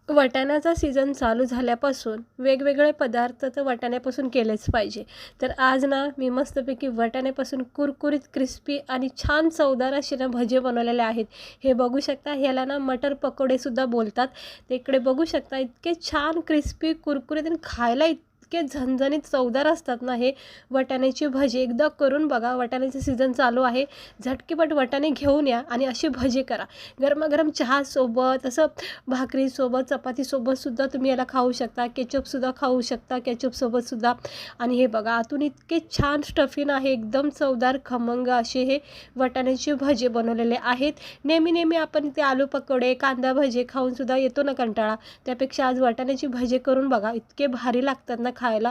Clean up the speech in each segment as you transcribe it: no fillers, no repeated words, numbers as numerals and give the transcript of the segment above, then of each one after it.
वाटाण्याचा season चालू झाल्यापासून वेगवेगळे पदार्थ तर वाटाण्यापासून केलेच पाहिजे. तर आज ना मी मस्तपैकी वाटाण्यापासून कुरकुरीत क्रिस्पी आणि छान चवदार असे ना भजे बनवलेले आहेत. हे बघू शकता, ह्याला ना मटर पकोडेसुद्धा बोलतात. ते इकडे बघू शकता, इतके छान क्रिस्पी कुरकुरीत आणि खायला इतके झणझणीत चवदार असतात ना हे वाटाण्याची भजी. एकदा करून बघा, वाटाण्याचं सीझन चालू आहे. झटकीपट वाटाणे घेऊन या आणि अशी भजी करा. गरमागरम चहासोबत, असं भाकरीसोबत, चपातीसोबतसुद्धा तुम्ही याला खाऊ शकता. केचपसुद्धा खाऊ शकता, केचपसोबतसुद्धा. आणि हे बघा, आतून इतके छान स्टफिंग आहे, एकदम चवदार खमंग असे हे वाटाण्याचे भजे बनवलेले आहेत. नेहमी नेहमी आपण ते आलू पकोडे, कांदा भजे खाऊनसुद्धा येतो ना कंटाळा, त्यापेक्षा आज वाटाण्याची भजे करून बघा, इतके भारी लागतात ना खायला.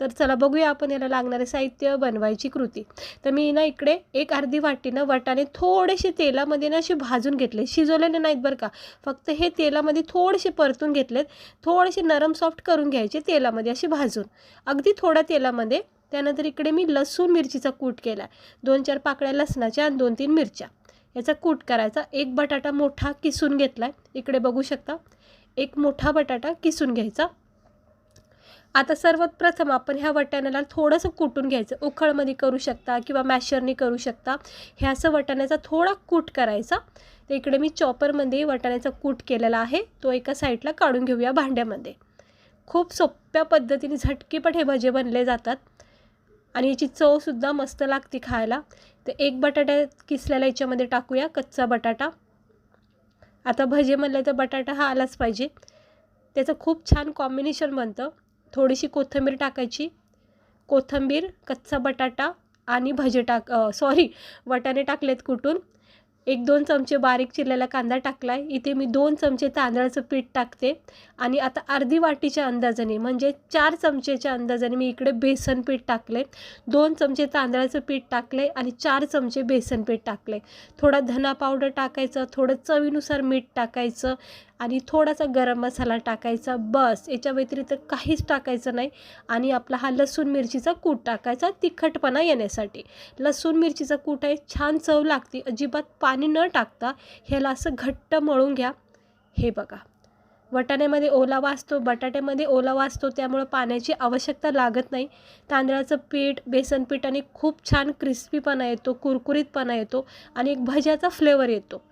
तर चला बघूया आपण याला लागणारे साहित्य, बनवायची कृती. तर मी ना इकडे एक अर्धी वाटी ना वाटाणे थोडेसे तेलामध्ये ना असे भाजून घेतले, शिजवलेले नाहीत बरं का, फक्त हे तेलामध्ये थोडेसे परतून घेतलेत. थोडेसे नरम सॉफ्ट करून घ्यायचे तेलामध्ये असे भाजून, अगदी थोड्या तेलामध्ये. त्यानंतर इकडे मी लसूण मिरचीचा कूट केला, 2-4 पाकळ्या लसणाच्या आणि 2-3 मिरच्या, याचा कूट करायचा. एक बटाटा मोठा किसून घेतला आहे, इकडे बघू शकता, एक मोठा बटाटा किसून घ्यायचा. आता सर्वात प्रथम आपण ह्या वाटाण्याला थोडंसं कुटून घ्यायचं. उखळमध्ये करू शकता किंवा मॅशरनी करू शकता. ह्या असं वाटाण्याचा थोडा कूट करायचा. तर इकडे मी चॉपरमध्ये वाटाण्याचा कूट केलेला आहे, तो एका साईडला काढून घेऊया भांड्यामध्ये. खूप सोप्या पद्धतीने झटकीपट हे भजे बनले जातात आणि याची चवसुद्धा मस्त लागते खायला. तर एक बटाटा किसलेला याच्यामध्ये टाकूया, कच्चा बटाटा. आता भजे म्हणलं तर बटाटा हा आलाच पाहिजे, त्याचं खूप छान कॉम्बिनेशन बनतं. थोडीशी कोथिंबीर टाकायची, कोथिंबीर, कच्चा बटाटा आणि वाटाणे टाकलेत कुटून. 1-2 चमचे बारीक चिरलेला कांदा टाकला आहे. इथे मी 2 चमचे तांदळाचं पीठ टाकते आणि आता अर्धी वाटीच्या अंदाजाने, म्हणजे 4 चमचेच्या अंदाजाने मी इकडे बेसन पीठ टाकले. 2 चमचे तांदळाचं पीठ टाकले आणि 4 चमचे बेसन पीठ टाकले. थोडा धना पावडर टाकायचं, थोडं चवीनुसार मीठ टाकायचं आणि थोडासा गरम मसाला टाकायचा. बस, याच्या व्यतिरिक्त काहीच टाकायचं नाही. आणि आपला हा लसूण मिरचीचा कूट टाकायचा तिखटपणा येण्यासाठी. लसूण मिरचीचा कूट आहे, छान चव लागते. अजिबात पाणी न टाकता ह्याला असं घट्ट मळून घ्या. हे बघा, वाटाण्यामध्ये ओलावा असतो, बटाट्यामध्ये ओलावा असतो, त्यामुळे पाण्याची आवश्यकता लागत नाही. तांदळाचं पीठ, बेसन पीठ आणि खूप छान क्रिस्पीपणा येतो, कुरकुरीतपणा येतो आणि एक भज्याचा फ्लेवर येतो.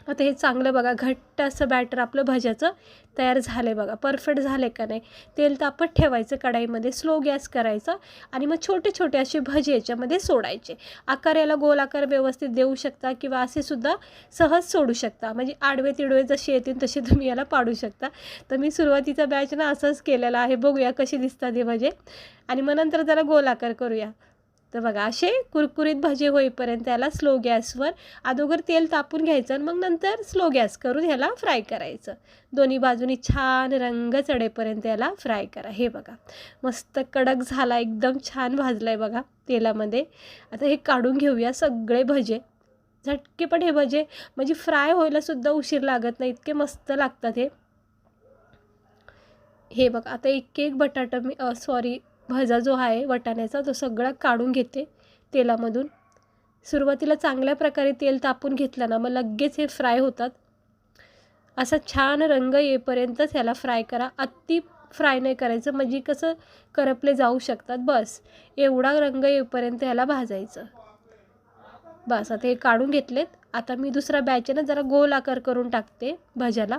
आता हे चांगलं बघा, घट्ट असं बॅटर आपलं भज्याचं तयार झालं आहे बघा. परफेक्ट झालं का नाही. तेल तापत ठेवायचं कढईमध्ये, स्लो गॅस करायचा आणि मग छोटे छोटे असे भजे याच्यामध्ये सोडायचे. आकार याला गोल आकार व्यवस्थित देऊ शकता किंवा असे सुद्धा सहज सोडू शकता, म्हणजे आडवे तिडवे जसे येतील तसे तुम्ही याला पाडू शकता. तर मी सुरुवातीचा बॅच ना असंच केलेला आहे. बघूया कशी दिसतात हे भजे आणि मग नंतर जरा गोल आकार करूया. तर बघा, असे कुरकुरीत भजे होईपर्यंत याला स्लो गॅसवर अगोदर तेल तापून घ्यायचं आणि मग नंतर स्लो गॅस करून ह्याला फ्राय करायचं. दोन्ही बाजूनी छान रंग चढेपर्यंत याला फ्राय करा. हे बघा, मस्त कडक झाला, एकदम छान भाजला आहे बघा तेलामध्ये. आता हे काढून घेऊया सगळे भजे. झटकेपट हे भजे, म्हणजे फ्राय व्हायलासुद्धा उशीर लागत नाही, इतके मस्त लागतात हे. हे बघा, आता एक एक बटाटा भजा जो आहे वाटाण्याचा, तो सगळा काढून घेते तेलामधून. सुरुवातीला चांगल्या प्रकारे तेल तापून घेतलं ना, मग लगेच हे फ्राय होतात. असा छान रंग येईपर्यंतच ह्याला फ्राय करा. अति फ्राय नाही करायचं, म्हणजे कसं करपले जाऊ शकतात. बस एवढा रंग येईपर्यंत ह्याला भाजायचं. बस, आता हे काढून घेतलेत. आता मी दुसरा बॅचने जरा गोल आकार करून टाकते भज्याला.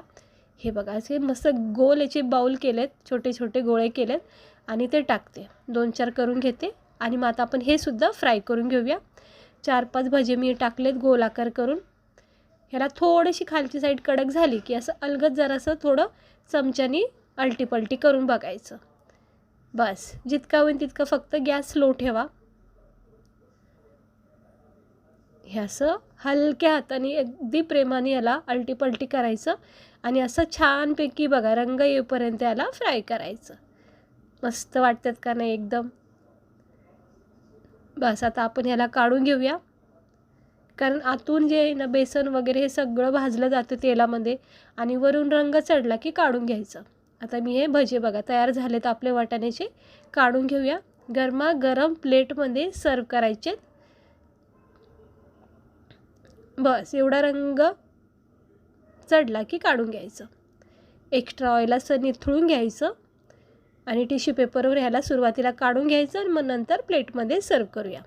हे बघा, असे मस्त गोल याचे बाउल केलेत, छोटे छोटे गोळे केलेत आणि ते टाकते. 2-4 करून घेते आणि मग आता आपण हे सुद्धा फ्राय करून घेऊया. 4-5 भजे मी टाकलेत गोल आकार करून. ह्याला थोडीशी खालची साईड कडक झाली की असं अलगद जरासं थोडं चमच्यानी अलटीपलटी करून बघायचं. बस, जितका होईल तितका फक्त गॅस स्लो ठेवा. हे असं हलक्या हाताने अगदी प्रेमाने याला अलटीपलटी करायचं आणि असं छानपैकी बघा रंग येईपर्यंत याला फ्राय करायचं. मस्त वाटतात का नाही एकदम. बस, आता आपण ह्याला काढून घेऊया, कारण आतून जे आहे ना बेसन वगैरे हे सगळं भाजलं जातं तेलामध्ये आणि वरून रंग चढला की काढून घ्यायचं. आता मी हे भजे बघा तयार झालेत आपले वाटाण्याचे, काढून घेऊया. गरमागरम प्लेटमध्ये सर्व करायचे. बस, एवढा रंग चढला की काढून घ्यायचं. एक्स्ट्रा ऑइल असं निथळून घ्यायचं आणि टिश्यू पेपरवर ह्याला सुरुवातीला काढून घ्यायचं आणि मग नंतर प्लेटमध्ये सर्व करूया.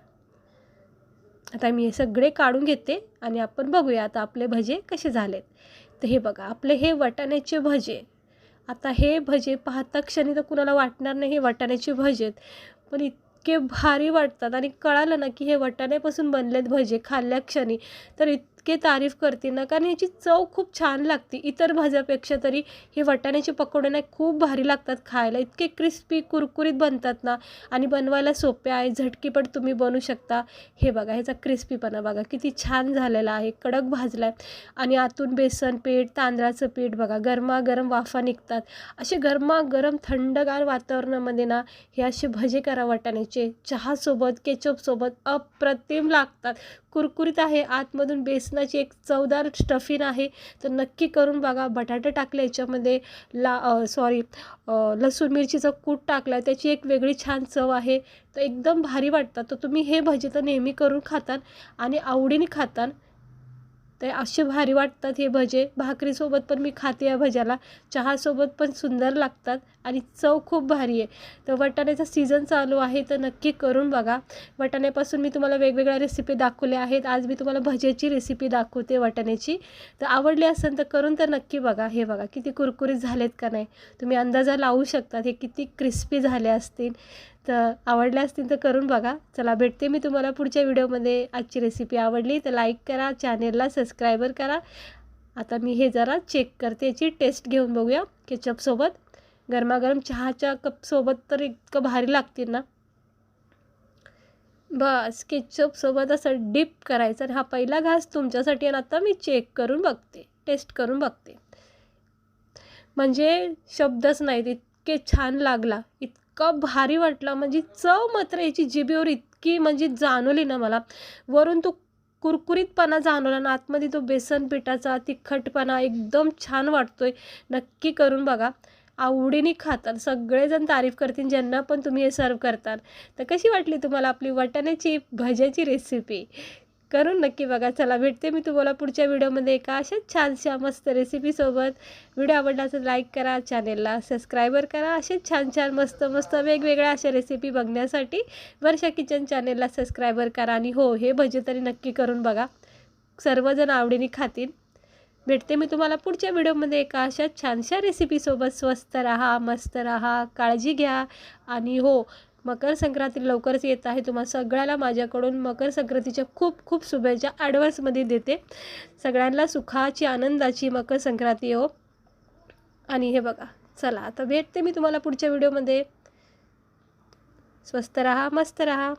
आता मी हे सगळे काढून घेते आणि आपण बघूया आता आपले भजे कसे झालेत. तर हे बघा आपले हे वाटाण्याचे भजे. आता हे भजे पाहता क्षणी तर कुणाला वाटणार नाही हे वाटाण्याचे भजे आहेत, पण इतके भारी वाटतात आणि कळालं ना की हे वाटाण्यापासून बनलेत भजे खाल्ल्या क्षणी तर इतके तारीफ करतील ना, कारण याची चव खूप छान लागते. इतर भाज्यापेक्षा तरी हे वाटाण्याचे पकोडे ना खूप भारी लागतात खायला. इतके क्रिस्पी कुरकुरीत बनतात ना आणि बनवायला सोपे आहे, झटकीपट तुम्ही बनवू शकता. हे बघा ह्याचा क्रिस्पीपणा बघा किती छान झालेला आहे, कडक भाजला आहे आणि आतून बेसन पीठ तांदळाचं पीठ बघा गरमागरम वाफा निघतात. असे गरमागरम थंडगार वातावरणामध्ये ना हे असे भजे करा वाटाण्याचे, चहासोबत केचपसोबत अप्रतिम लागतात. कुरकुरीत आहे, आतमधून बेसनाची एक चवदार स्टफिंग आहे. तर नक्की करून बघा. बटाटे टाकले याच्यामध्ये, लसूण मिरचीचा कूट टाकला, त्याची एक वेगळी छान चव आहे. तर एकदम भारी वाटतात. तर तुम्ही हे भजे तर नेहमी करून खातान आणि आवडीने खातान. ते असे भारी वाटतात हे भजे. भाकरीसोबत पण मी खाते या भज्याला, चहासोबत पण सुंदर लागतात आणि चव खूप भारी आहे. तर वाटाण्याचा सीझन चालू आहे तर नक्की करून बघा. वाटाण्यापासून मी तुम्हाला वेगवेगळ्या रेसिपी दाखवल्या आहेत. आज मी तुम्हाला भज्याची रेसिपी दाखवते वाटाण्याची. तर आवडली असेल तर करून तर नक्की बघा. हे बघा किती कुरकुरीत झालेत का नाही, तुम्ही अंदाजा लावू शकता हे किती क्रिस्पी झाले असतील. तर आवडले असतील तर करून बघा. चला भेटते मी तुम्हाला पुढच्या व्हिडिओमध्ये. आजची रेसिपी आवडली तर लाईक करा, चॅनेलला सबस्क्राईबर करा. आता मी हे जरा चेक करते, याची टेस्ट घेऊन बघूया. केचपसोबत गरमागरम चहाच्या कपसोबत तर इतकं भारी लागतील ना. बस केचपसोबत असं डिप करायचं आणि हा पहिला घास तुमच्यासाठी. आणि आता मी चेक करून बघते, टेस्ट करून बघते. म्हणजे शब्दच नाहीत, इतके छान लागला, इतका भारी वाटला. म्हणजे चव मात्र याची जिभेवर इतकी म्हणजे जाणवली ना मला. वरून तो कुरकुरीतपणा जाणवला ना, आतमध्ये तो बेसन पिठाचा तिखटपणा एकदम छान वाटतोय. नक्की करून बघा, आवडीने खातात, सगळेजण तारीफ करतील ज्यांना पण तुम्ही हे सर्व करताल. तर कशी वाटली तुम्हाला आपली वाटाण्याची भज्याची रेसिपी? करून नक्की बघा. चला भेटते मी तुम्हाला पुढच्या व्हिडिओमध्ये एका अशाच छानशा मस्त रेसिपीसोबत. व्हिडिओ आवडला तर लाईक करा, चॅनेलला सबस्क्राईबर करा. असेच छान छान मस्त मस्त वेगवेगळ्या अशा रेसिपी बघण्यासाठी वर्षा किचन चॅनेलला सबस्क्राईबर करा. आणि हो, हे भजे तरी नक्की करून बघा, सर्वजण आवडीने खातील. भेटते मी तुम्हाला पुढच्या व्हिडिओमध्ये एका अशाच छानशा रेसिपीसोबत. स्वस्त राहा, मस्त राहा, काळजी घ्या. आणि हो, मकर संक्रांती लवकरच येत आहे. तुम्हाला सगळ्याला माझ्याकडून मकर संक्रांतीच्या खूप खूप शुभेच्छा ॲडव्हान्समध्ये देते. सगळ्यांना सुखाची आनंदाची मकर संक्रांती हो. आणि हे बघा, चला आता भेटते मी तुम्हाला पुढच्या व्हिडिओमध्ये. स्वस्त राहा, मस्त राहा.